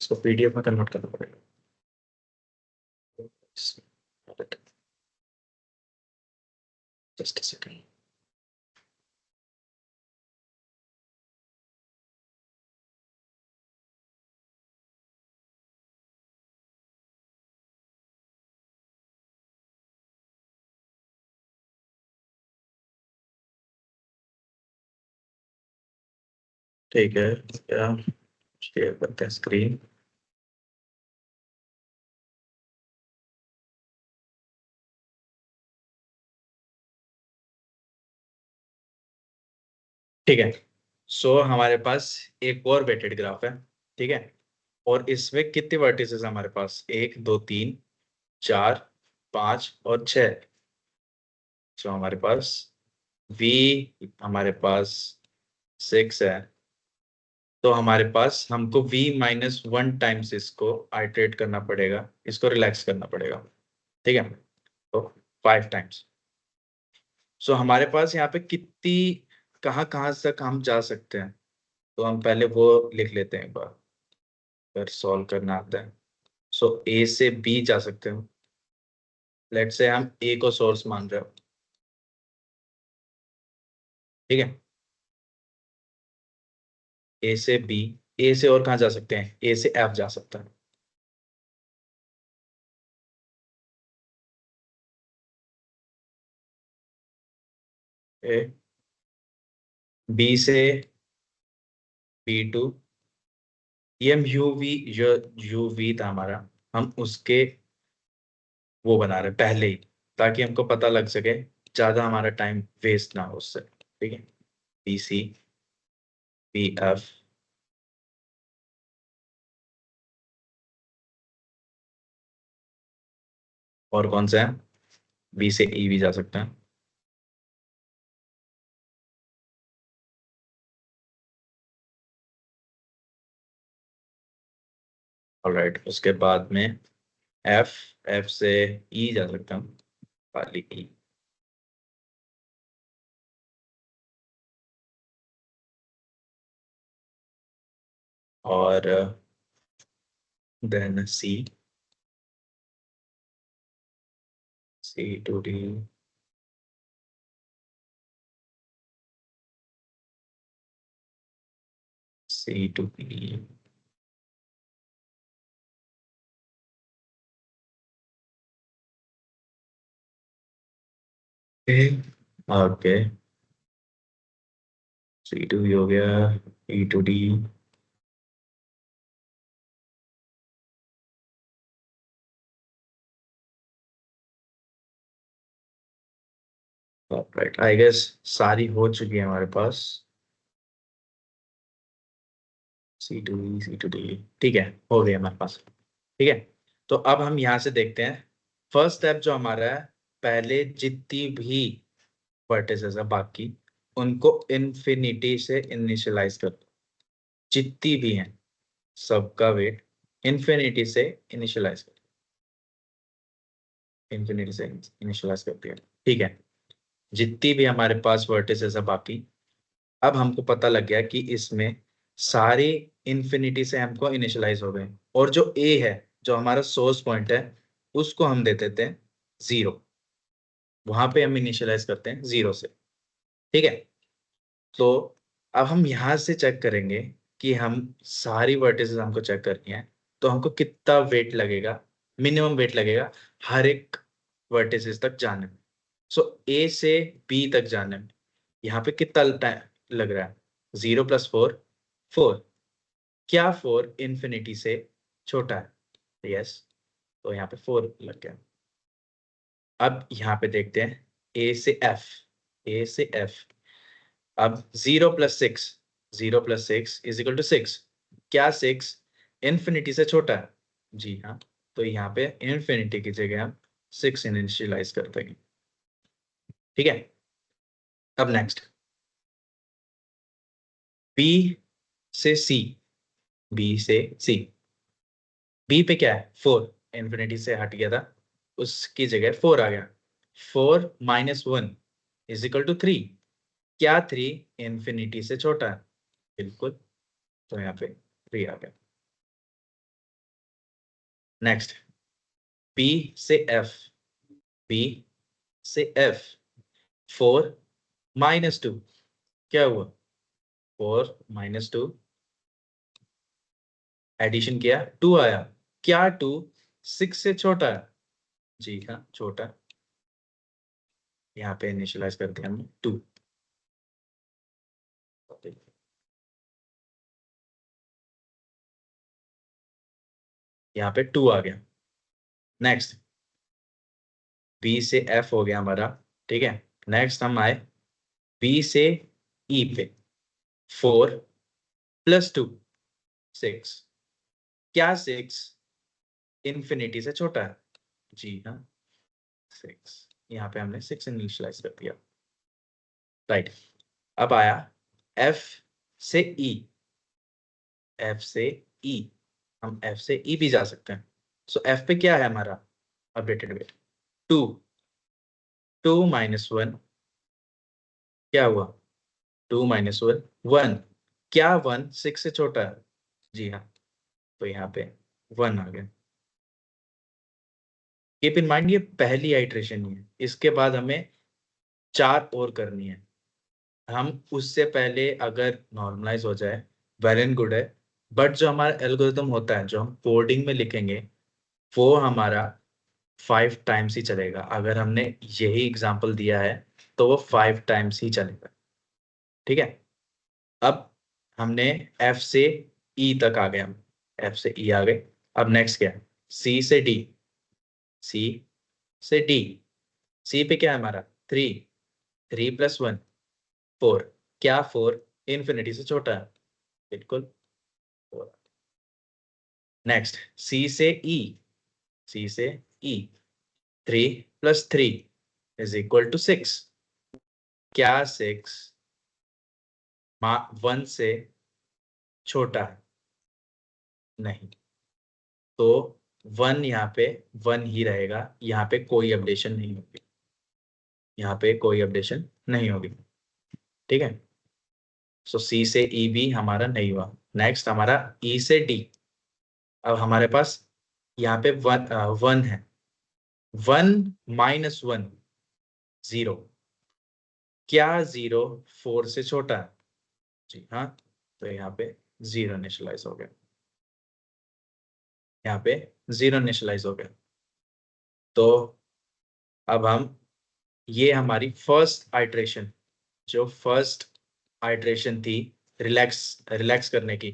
इसको पीडीएफ में कन्वर्ट करना पड़ेगा। Just a second. ठीक है, क्या शेयर करते हैं स्क्रीन। ठीक है। सो हमारे पास एक और वेटेड ग्राफ है, ठीक है। और इसमें कितने वर्टिसेस हमारे पास, 1 2 3 4 5 और 6। सो हमारे पास v हमारे पास 6 है। तो हमारे पास हमको v-1 टाइम्स इसको आइटरेट करना पड़ेगा, इसको रिलैक्स करना पड़ेगा, ठीक है। तो 5 टाइम्स। सो हमारे पास यहाँ पे कितनी, कहाँ कहाँ तक हम जा सकते हैं, तो हम पहले वो लिख लेते हैं एक बार, अगर सॉल्व करना आता है। सो ए से बी जा सकते हैं। लेट से हम ए को सोर्स मान रहे हो, ठीक है। ए से बी, ए से और कहाँ जा सकते हैं, ए से एफ जा सकता है। ए, बी से B2, ये हम यू वी था हमारा, हम उसके वो बना रहे हैं पहले ही, ताकि हमको पता लग सके, ज्यादा हमारा टाइम वेस्ट ना हो उससे, ठीक है। BC BF, और कौन सा है, बी से ई भी जा सकता है। ऑलराइट, उसके बाद में एफ, एफ से ई जा सकता हूँ, खाली ई। और then C to D, C to E, okay. C to E हो गया, E to D। Right, I guess सारी हो चुकी है हमारे पास। C to E, ठीक है, हो गई हमारे पास, ठीक है। तो अब हम यहाँ से देखते हैं, फर्स्ट स्टेप जो हमारा है, पहले जितनी भी वर्टिसेस है बाकी, उनको इन्फिनिटी से इनिशियलाइज कर दो, जितनी भी हैं सबका वेट इन्फिनिटी से इनिशियलाइज कर, इन्फिनिटी से इनिशियलाइज करती है, ठीक है। जितनी भी हमारे पास वर्टिसेस है बाकी, अब हमको पता लग गया कि इसमें सारे इन्फिनिटी से हमको इनिशियलाइज हो गए, और जो ए है, जो हमारा सोर्स पॉइंट है, उसको हम दे देते हैं 0। वहां पे हम इनिशियलाइज करते हैं 0 से, ठीक है। तो अब हम यहां से चेक करेंगे कि हम सारी वर्टिसेस हमको चेक करनी है, तो हमको कितना वेट लगेगा, मिनिमम वेट लगेगा हर एक वर्टिसेस तक जाने में। सो ए से बी तक जाने में यहाँ पे कितना टाइम लग रहा है, 0 + 4, 4। क्या 4 इन्फिनिटी से छोटा है, यस। तो यहाँ पे 4 लग गया। अब यहाँ पे देखते हैं ए से एफ, ए से एफ। अब 0 + 6, 0 + 6 = 6। क्या 6 इन्फिनिटी से छोटा है, जी हाँ। तो यहाँ पे इन्फिनिटी की जगह हम 6 इनिशियलाइज कर देंगे, ठीक है। अब नेक्स्ट, बी से सी, बी से सी। बी पे क्या है, 4, इन्फिनिटी से हट गया था, उसकी जगह 4 आ गया। 4 - 1 = 3। क्या 3 इन्फिनिटी से छोटा है, बिल्कुल। तो यहाँ पे 3 आ गया। नेक्स्ट, बी से एफ, बी से एफ। 4 - 2, क्या हुआ, 4 - 2, एडिशन किया 2 आया। क्या 2 6 से छोटा है, जी हाँ छोटा है। यहाँ पे इनिशियलाइज करते हैं हमने 2। यहाँ पे 2 आ गया। नेक्स्ट, बी से एफ हो गया हमारा, ठीक है। नेक्स्ट हम आए बी से ई पे। 4 प्लस 2 6। क्या 6 इन्फिनिटी से छोटा है? जी हाँ, 6। यहाँ पे हमने 6 इनिशियलाइज कर दिया, राइट। अब आया F से E। F से E, हम F से E भी जा सकते हैं। सो F पे क्या है हमारा अपडेटेड वेट? 2। 2 माइनस 1 क्या हुआ? 2 माइनस 1 1। क्या 1 6 से छोटा है? जी हाँ, तो यहाँ पे 1 आ गया। कीप इन माइंड ये पहली आइट्रेशन ही है, इसके बाद हमें 4 और करनी है। हम उससे पहले अगर नॉर्मलाइज हो जाए वेल एंड गुड है, बट जो हमारा एल्गोरिथम होता है जो हम कोडिंग में लिखेंगे वो हमारा 5 टाइम्स ही चलेगा। अगर हमने यही एग्जांपल दिया है तो वो 5 टाइम्स ही चलेगा, ठीक है। अब हमने F से E तक आ गए, हम F से E आ गए। अब नेक्स्ट क्या है? C से D। C से D। C पे क्या है हमारा? 3। 3 प्लस 1 4। क्या 4 इन्फिनिटी से छोटा है? बिल्कुल 4। नेक्स्ट C से E। C से E 3 plus 3 is equal to 6। क्या 6 1 से छोटा है? नहीं, तो 1 यहाँ पे 1 ही रहेगा, यहाँ पे कोई अपडेशन नहीं होगी, यहाँ पे कोई अपडेशन नहीं होगी, ठीक है। सो सी से ई भी हमारा नहीं हुआ। नेक्स्ट हमारा ई से डी। अब हमारे पास यहाँ पे 1 है। 1 माइनस 1 0। क्या 0 4 से छोटा है? जी हाँ, तो यहाँ पे 0 इनिशियलाइज हो गया, यहाँ पे 0 इनिशियलाइज हो गया। तो अब हम, ये हमारी फर्स्ट आइट्रेशन, जो फर्स्ट आइट्रेशन थी रिलैक्स रिलैक्स करने की,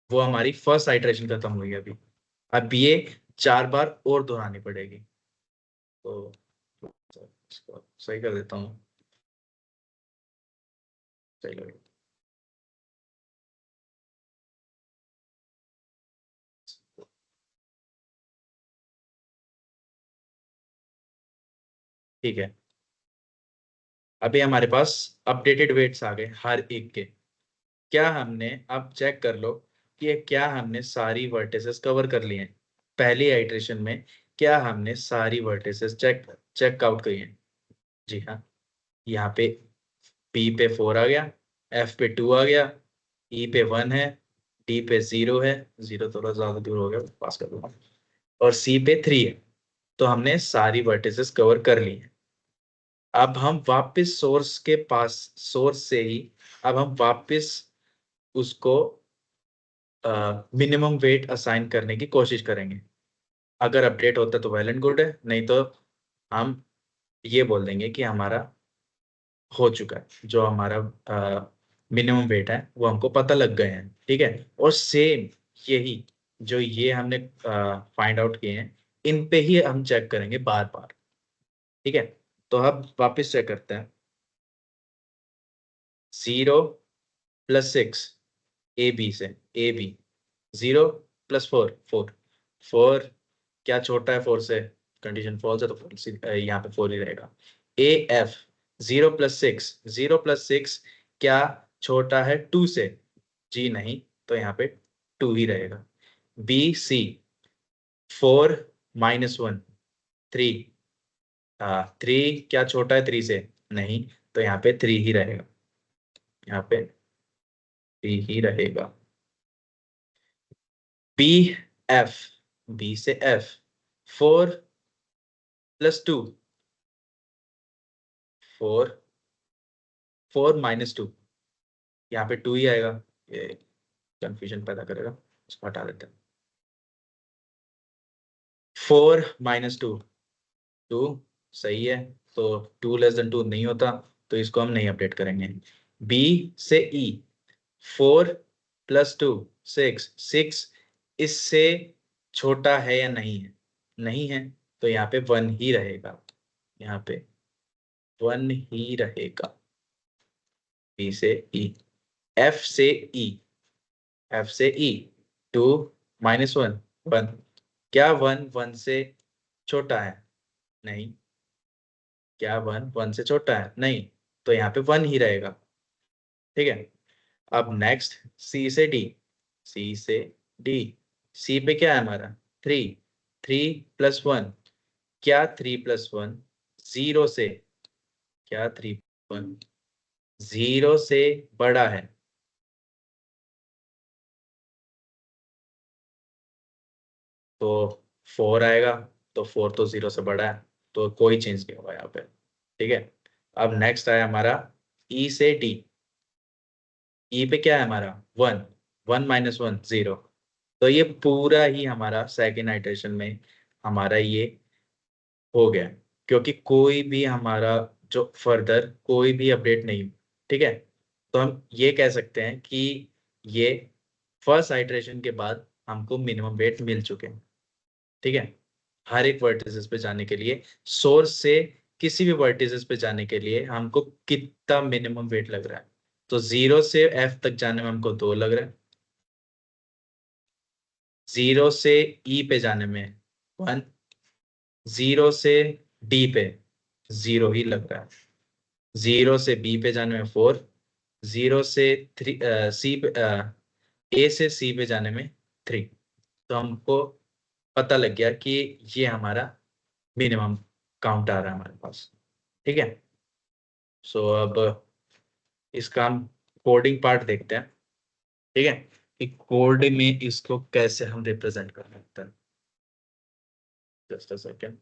वो हमारी फर्स्ट आइट्रेशन खत्म हुई अभी। अब ये 4 बार और दोहरानी पड़ेगी, तो इसको सही कर देता हूँ। चलो, ठीक है। अभी हमारे पास अपडेटेड वेट्स आ गए हर एक के। क्या हमने, अब चेक कर लो कि ये क्या हमने सारी वर्टिसेस कवर कर लिए हैं पहली आइट्रेशन में? क्या हमने सारी वर्टिसेस चेक आउट करी हैं? जी हाँ, यहाँ पे P पे 4 आ गया, F पे 2 आ गया, E पे 1 है, D पे 0 है, 0 थोड़ा ज्यादा दूर हो गया, पास कर दूंगा, और C पे 3 है। तो हमने सारी वर्टिसेस कवर कर ली हैं। अब हम वापस सोर्स के पास, सोर्स से ही अब हम वापस उसको मिनिमम वेट असाइन करने की कोशिश करेंगे। अगर अपडेट होता है तो वेल एंड गुड है, नहीं तो हम ये बोल देंगे कि हमारा हो चुका है, जो हमारा मिनिमम वेट है वो हमको पता लग गए हैं, ठीक है। और सेम यही जो ये हमने फाइंड आउट किए हैं, इन पे ही हम चेक करेंगे बार बार, ठीक है। तो अब वापस चेक करते हैं। 0 प्लस 6 ए बी से, ए बी 0 प्लस 4 4 4। क्या छोटा है 4 से? कंडीशन फॉल्स है तो यहाँ पे 4 ही रहेगा। ए एफ 0 प्लस 6, 0 प्लस 6 क्या छोटा है 2 से? जी नहीं, तो यहाँ पे 2 ही रहेगा। B C 4 minus 1 3। 3 क्या छोटा है 3 से? नहीं, तो यहाँ पे 3 ही रहेगा, यहाँ पे 3 ही रहेगा। बी एफ, बी से एफ 4 प्लस 2 4, 4 माइनस 2, यहाँ पे 2 ही आएगा, ये कंफ्यूजन पैदा करेगा, उसको हटा देते हैं। 4 माइनस 2 2 सही है, तो 2 लेस देन 2 नहीं होता, तो इसको हम नहीं अपडेट करेंगे। बी से ई 4 प्लस 2 6 6 इससे छोटा है या नहीं है? नहीं है, तो यहाँ पे 1 ही रहेगा, यहाँ पे 1 ही रहेगा। बी से ई। एफ से ई, एफ से ई, 2 माइनस 1 1, क्या 1 1 से छोटा है? नहीं। क्या 1 1 से छोटा है? नहीं। तो यहाँ पे 1 ही रहेगा। ठीक है। अब नेक्स्ट सी से डी, सी से डी, सी पे क्या है हमारा? 3, 3 + 1, क्या 3 + 1 0 से, क्या 3 0 से बड़ा है? तो 4 आएगा। तो 4 तो 0 से बड़ा है, तो कोई चेंज नहीं होगा यहाँ पे। ठीक है। अब नेक्स्ट आया हमारा ई से डी, ई पे क्या है हमारा? 1, 1 - 1 0। तो ये पूरा ही हमारा सेकेंड आइटरेशन में हमारा ये हो गया, क्योंकि कोई भी हमारा जो फर्दर कोई भी अपडेट नहीं हुई। ठीक है। तो हम ये कह सकते हैं कि ये फर्स्ट आइटरेशन के बाद हमको मिनिमम वेट मिल चुके हैं। ठीक है। हर एक वर्टिसेस पे जाने के लिए, सोर्स से किसी भी वर्टिसेस पे जाने के लिए हमको कितना मिनिमम वेट लग रहा है? तो 0 से एफ तक जाने में हमको 2 लग रहा है, 0 से ई पे जाने में 1, 0 से डी पे 0 ही लग रहा है, 0 से बी पे जाने में 4, 0 से थ्री सी पे ए से सी पे जाने में 3। तो हमको पता लग गया कि ये हमारा मिनिमम काउंट आ रहा है हमारे पास। ठीक है। सो अब इसका हम कोडिंग पार्ट देखते हैं। ठीक है, कि कोड में इसको कैसे हम रिप्रेजेंट कर सकते हैं। Just a second.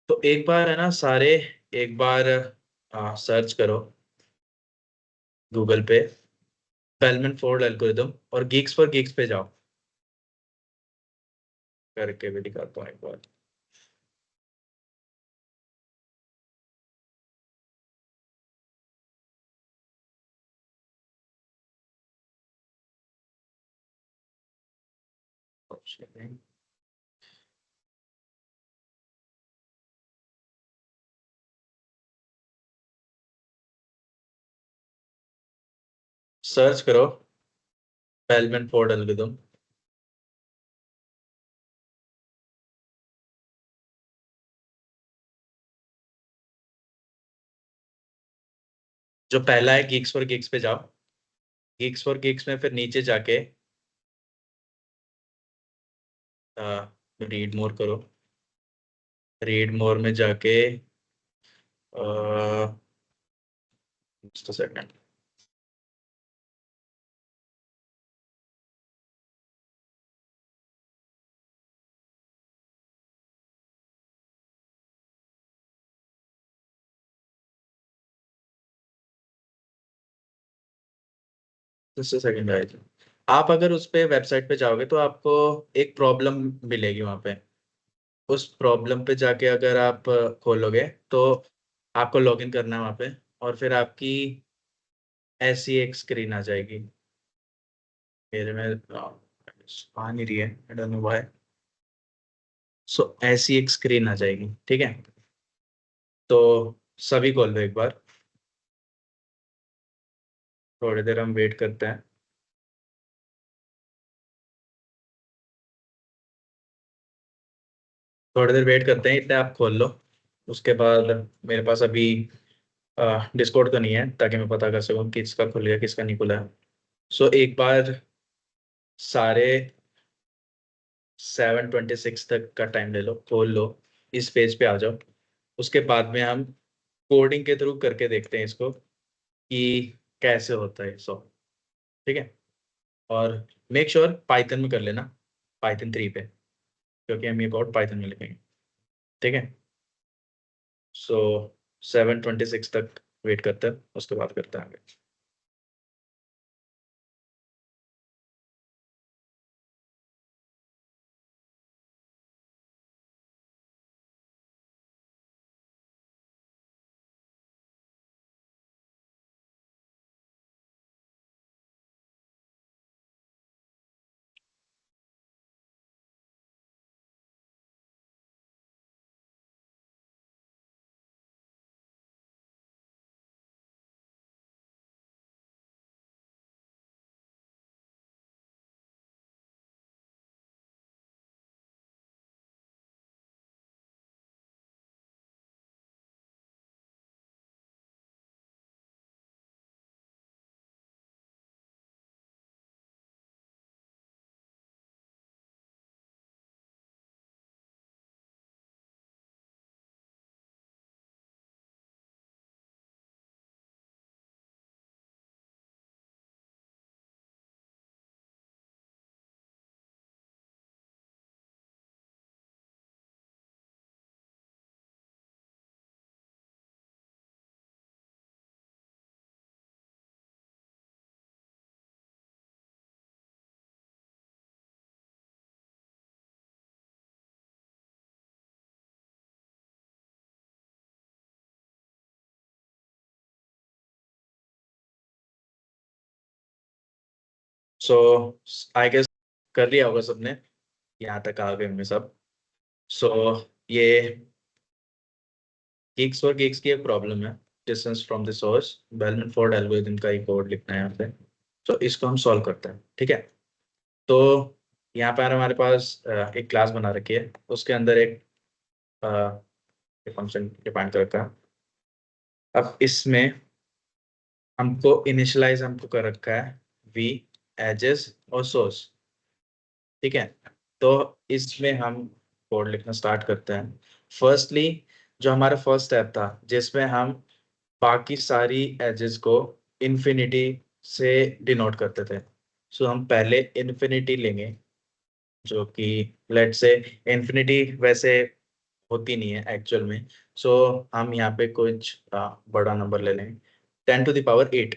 तो एक बार है ना सारे, एक बार सर्च करो गूगल पे, बेलमैन फोर्ड एल्गोरिदम, और गीक्स फॉर गीक्स पे जाओ। करके भी दिखाता हूँ एक बार। सर्च करो बेलमैन फोर्ड एल्गोरिदम। जो पहला है गीक्स फॉर गीक्स पे जाओ। गीक्स फॉर गीक्स में फिर नीचे जाके रीड मोर करो। रीड मोर में जाके just a second. Just a second guys. आप अगर उस पे वेबसाइट पे जाओगे तो आपको एक प्रॉब्लम मिलेगी वहां पे। उस प्रॉब्लम पे जाके अगर आप खोलोगे तो आपको लॉगिन करना है वहां पे, और फिर आपकी ऐसी एक स्क्रीन आ जाएगी। मेरे में आ नहीं रही है, आई डोंट नो व्हाई। सो ऐसी एक स्क्रीन आ जाएगी। ठीक है। तो सभी खोल लो एक बार। थोड़ी देर हम वेट करते हैं। थोड़ी देर वेट करते हैं, इतने आप खोल लो। उसके बाद मेरे पास अभी डिस्कॉर्ड तो नहीं है, ताकि मैं पता कर सकूं किसका खुल गया किसका नहीं खुला है। सो एक बार सारे 7:26 तक का टाइम ले लो, खोल लो, इस पेज पे आ जाओ। उसके बाद में हम कोडिंग के थ्रू करके देखते हैं इसको कि कैसे होता है सो। ठीक है। और मेक श्योर पाइथन में कर लेना, पाइथन 3 पे, क्योंकि हम ये कोड पाइथन में लिखेंगे। ठीक है। सो 7:26 तक वेट करते हैं, उसके बाद करते हैं आगे। सो आई गेस कर लिया होगा सबने, यहाँ तक आ गए होंगे सब। सो ये गिग्स और गिग्स की एक प्रॉब्लम है, distance from the source, bellman Ford algorithm का एक कोड लिखना है यहाँ पे। तो इसको हम सॉल्व करते हैं, ठीक है। तो यहाँ पर हमारे पास एक क्लास बना रखी है, उसके अंदर एक फंक्शन डिफाइन कर रखा है। अब इसमें हमको इनिशियलाइज हमको कर रखा है वी, एजेस और सोर्स, ठीक है। तो इसमें हम कोड लिखना स्टार्ट करते हैं। फर्स्टली जो हमारा फर्स्ट स्टेप था जिसमें हम बाकी सारी एजेस को इन्फिनिटी से डिनोट करते थे, सो हम पहले इन्फिनिटी लेंगे, जो कि लेट से इन्फिनिटी वैसे होती नहीं है एक्चुअल में। सो हम यहाँ पे कुछ बड़ा नंबर ले लेंगे, 10⁸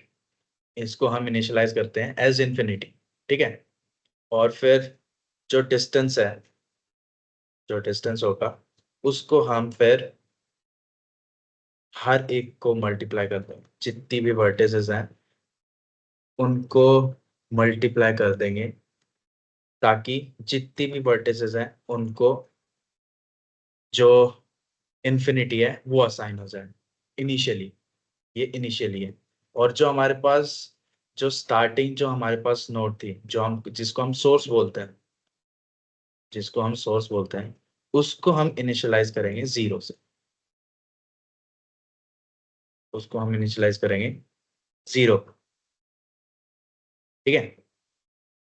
इसको हम इनिशियलाइज करते हैं एज इन्फिनिटी, ठीक है। और फिर जो डिस्टेंस है, जो डिस्टेंस होगा उसको हम फिर हर एक को मल्टीप्लाई करते हैं, जितनी भी वर्टिसेस हैं उनको मल्टीप्लाई कर देंगे, ताकि जितनी भी वर्टिसेस हैं उनको जो इन्फिनिटी है वो असाइन हो जाए इनिशियली। ये इनिशियली है। और जो हमारे पास जो स्टार्टिंग जो हमारे पास नोड थी, जो हम जिसको हम सोर्स बोलते हैं, जिसको हम सोर्स बोलते हैं, उसको हम इनिशियलाइज करेंगे 0 से, उसको हम इनिशियलाइज करेंगे 0, ठीक है।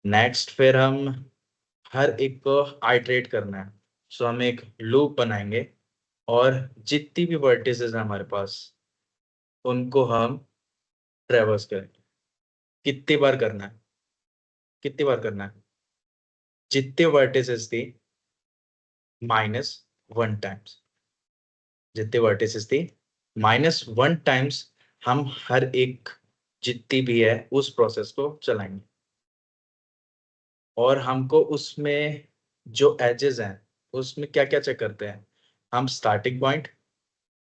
नेक्स्ट फिर हम हर एक को आइटरेट करना है, सो हम एक लूप बनाएंगे और जितनी भी वर्टिसेस हैं हमारे पास उनको हम ट्रेवर्स करेंगे। कितनी बार करना है, कितनी बार करना है, जितने वर्टिसेस थी -1 टाइम्स, जितने वर्टिसेस थी -1 टाइम्स हम हर एक जितनी भी है उस प्रोसेस को चलाएंगे। और हमको उसमें जो एजेस हैं उसमें क्या क्या चेक करते हैं, हम स्टार्टिंग पॉइंट,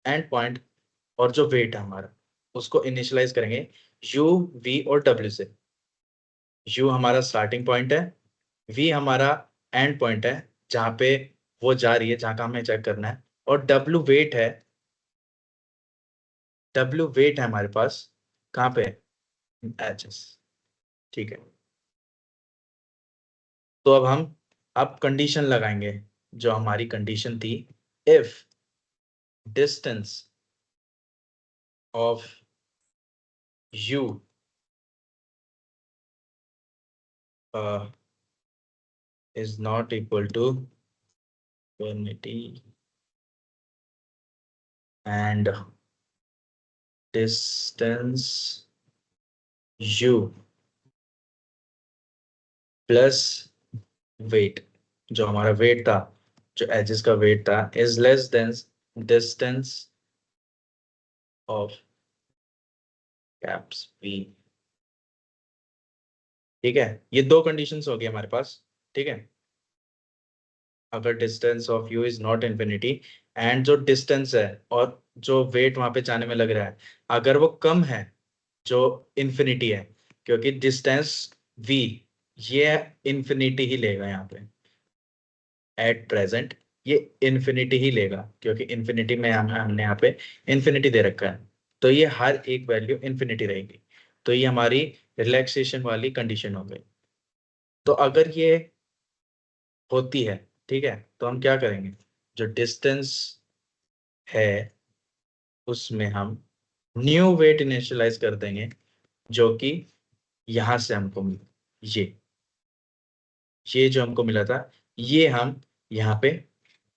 एंड पॉइंट और जो वेट है हमारा उसको इनिशियलाइज करेंगे u, v और w से। u हमारा स्टार्टिंग पॉइंट है, v हमारा एंड पॉइंट है जहाँ पे वो जा रही है, जहाँ का हमें चेक करना है, और w वेट है, w वेट है हमारे पास कहाँ पे, एजेस, ठीक है। तो अब हम अब कंडीशन लगाएंगे, जो हमारी कंडीशन थी, if distance of u is not equal to infinity and distance u plus weight, जो हमारा वेट था, जो एजेस का वेट था, is less than distance of caps v, ठीक है। ये दो कंडीशंस हो गई हमारे पास, ठीक है। अगर distance of u is not infinity and जो डिस्टेंस है और जो वेट वहां पे जाने में लग रहा है अगर वो कम है जो इन्फिनिटी है, क्योंकि डिस्टेंस v ये इन्फिनिटी ही लेगा यहाँ पे एट प्रेजेंट, ये इन्फिनिटी ही लेगा क्योंकि इन्फिनिटी में हमने यहाँ पे इन्फिनिटी दे रखा है, तो ये हर एक वैल्यू इन्फिनिटी रहेगी। तो ये हमारी रिलैक्सेशन वाली कंडीशन हो गई। तो अगर ये होती है, ठीक है, तो हम क्या करेंगे, जो डिस्टेंस है उसमें हम न्यू वेट इनिशियलाइज कर देंगे, जो कि यहां से हमको मिला, ये जो हमको मिला था ये हम यहाँ पे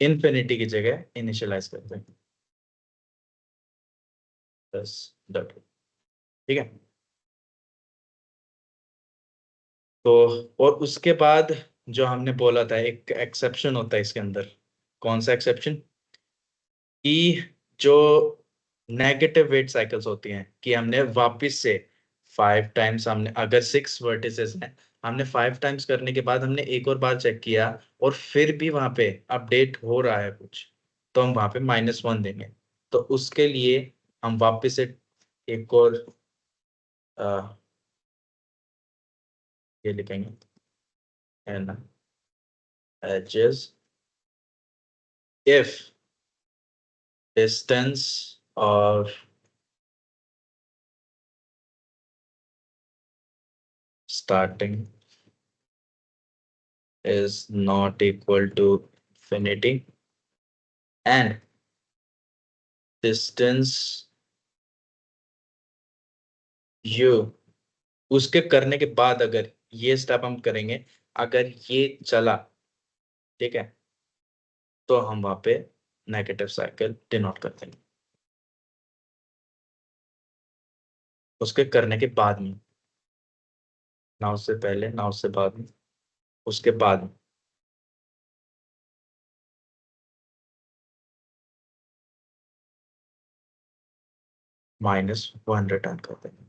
इन्फिनिटी की जगह इनिशियलाइज करते हैं, बस डॉट, ठीक है। तो और उसके बाद जो हमने बोला था एक एक्सेप्शन होता है इसके अंदर, कौन सा एक्सेप्शन, कि जो नेगेटिव वेट साइकिल्स होती हैं, कि हमने वापस से 5 टाइम्स, हमने अगर 6 वर्टिसेस हैं, हमने 5 टाइम्स करने के बाद हमने एक और बार चेक किया और फिर भी वहां पे अपडेट हो रहा है कुछ, तो हम वहां पे -1 देंगे। तो उसके लिए हम वापस से एक और ये लिखेंगे n edges if distance or starting is not equal to infinity and distance u उसके करने के बाद अगर ये स्टेप हम करेंगे, अगर ये चला, ठीक है, तो हम वहां पे नेगेटिव साइकिल डिनोट कर देंगे उसके करने के बाद में, ना उससे पहले ना उससे बाद में, उसके बाद में। -1 रिटर्न कर देंगे।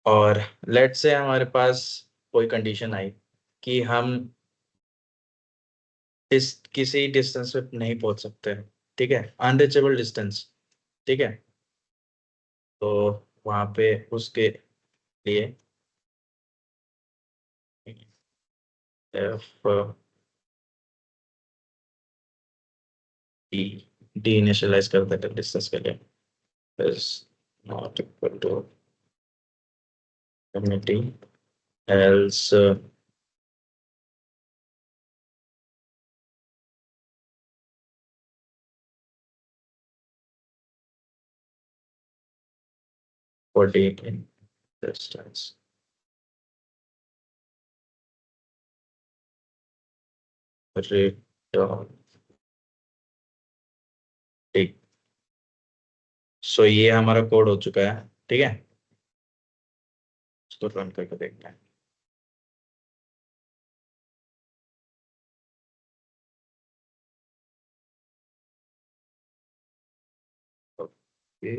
और लेट से हमारे पास कोई कंडीशन आई कि हम किसी डिस्टेंस पे नहीं पहुंच सकते, ठीक है, अनरीचेबल डिस्टेंस, ठीक है, तो वहां पे उसके लिए एफ डी इनिशियलाइज कर देते डिस्टेंस के लिए is not equal to infinity else for d in distance return d। सो ये हमारा कोड हो चुका है, ठीक है, इसको रन करके देखते हैं। ओके,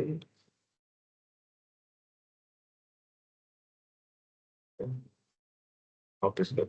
वापस कर